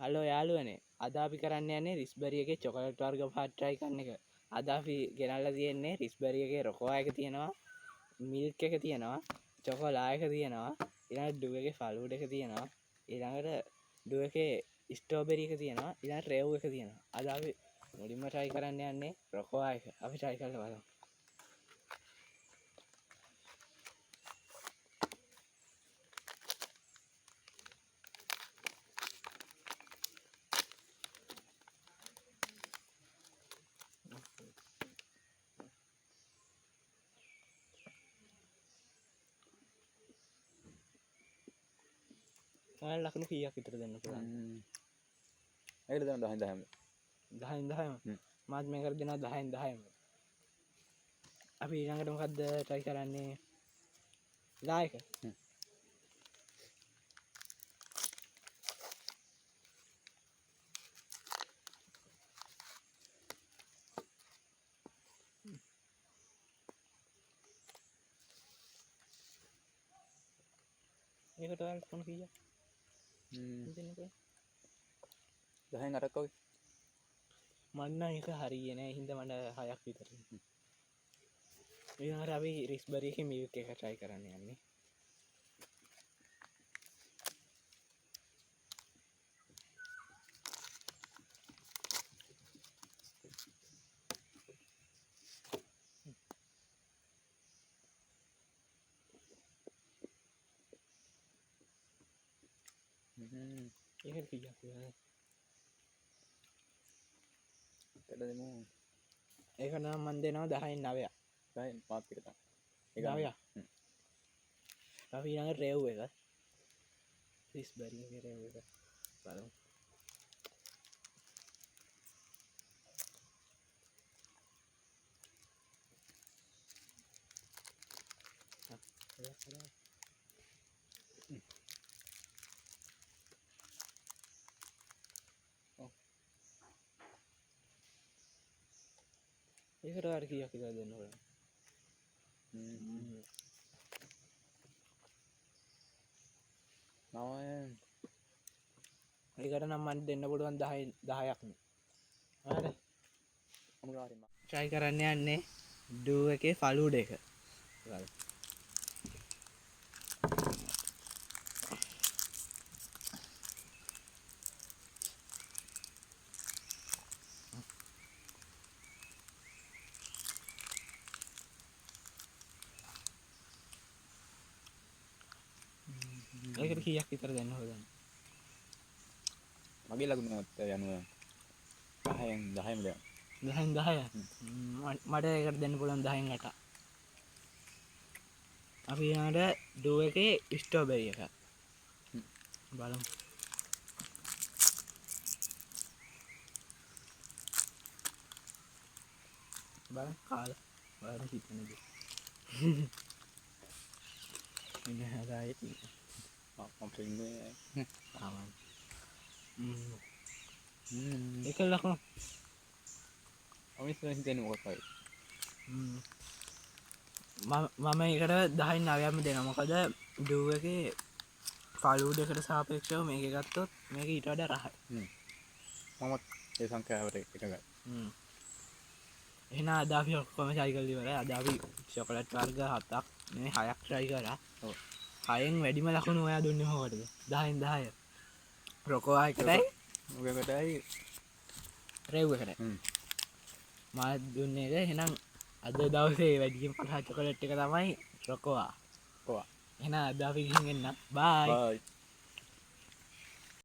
Hello යාළුවනේ අද අපි කරන්න යන්නේ රිස්බරි එකේ චොකලට් වර්ග පාට try කරන එක. අද අපි ගෙනල්ලා තියෙන්නේ රිස්බරි එකේ රොකෝවා එක තියෙනවා, මිල්ක් එක තියෙනවා, චොකෝලා එක තියෙනවා, ඊළඟට ඩු එකේ ෆලූඩා එක තියෙනවා, ඊළඟට ඩු එකේ ස්ට්‍රෝබෙරි එක තියෙනවා, ඊළඟට රේව් එක තියෙනවා. අද අපි මුලින්ම try කරන්න යන්නේ රොකෝවා එක. අපි try කරලා බලමු. ඔයාලා ලකුණු කීයක් විතර දෙන්න පුළුවන්ද? ඒකට දෙන්න 10න් 10ම. 10න් 10ම. මාත් මේකට දෙනවා 10න් 10ම. අපි ඊළඟට මොකද්ද try කරන්නේ? ලා එක. ඒකට ඔයාලා ලකුණු කීයක්? 10න් 8ක් වගේ. මන්න එක හරියනේ නැහැ. හින්දා මට 6ක් විතර. ඊළඟට අපි රිස්බරි එකේ මිල්ක් එක try කරන්න යන්නේ. ඒකට කීයක් විතර? ඒකට දෙමු. ඒක නම් මම දෙනවා 10න් 9ක්. 10න් 5ක් විතර තමයි. 9ක්. අපි ඊළඟට රේව් එක. රිස්බරි එකේ රේව් එක. බලමු. ඒකට අර කීයක් විතර දෙන්න ඕන? ඒකට නම් මම දෙන්න පුළුවන් 10ක් නේ. හරි. අනිවාර්යෙන්ම try කරන්න යන්නේ ඩූ එකේ ෆලූඩා එක. බලමු. ඒකට කීයක් විතර දෙන්න ඕනද? මගේ ලකුණුත් යනවා 10න් 10ම දෙන්න. 10න් 10. මට ඒකට දෙන්න පුළුවන් 10න් 8. අපි ඊළඟට ඩෝ එකේ ස්ට්‍රෝබෙරි එක. බලමු. බලන්න කාලා. බලන්න හිතන්නේ. ඉන්නේ හදායි. මම පින්නේ ආවා. ඒක ලකුණු. අමිස් වෙන්නේ මොකක්ද? මම ඒකට 10න් 9ක්ම දෙනවා. මොකද ඩූ එකේ ෆලූඩා එකට සාපේක්ෂව මේක ගත්තොත් මේක ඊට වඩා රහයි. මම ඒ සංඛ්‍යාවට එකගයි. එහෙනම් අද අපි ඔක්කොම try කරලා ඉවරයි. අද අපි චොකලට් වර්ග 7ක් මේ 6ක් try කරා. ඔව්. 6න් වැඩිම ලකුණු ඔයා දුන්නේ මොකටද? 10න් 10. රොකෝවා එකටයි ඔයකටයි රේව් එකටයි. මම දුන්නේ ඒක. එහෙනම් අද දවසේ වැඩිම පහ චොකලට් එක තමයි රොකෝවා. කොවා. එහෙනම් අද අපි ගිහින් එන්න. බයි. බයි.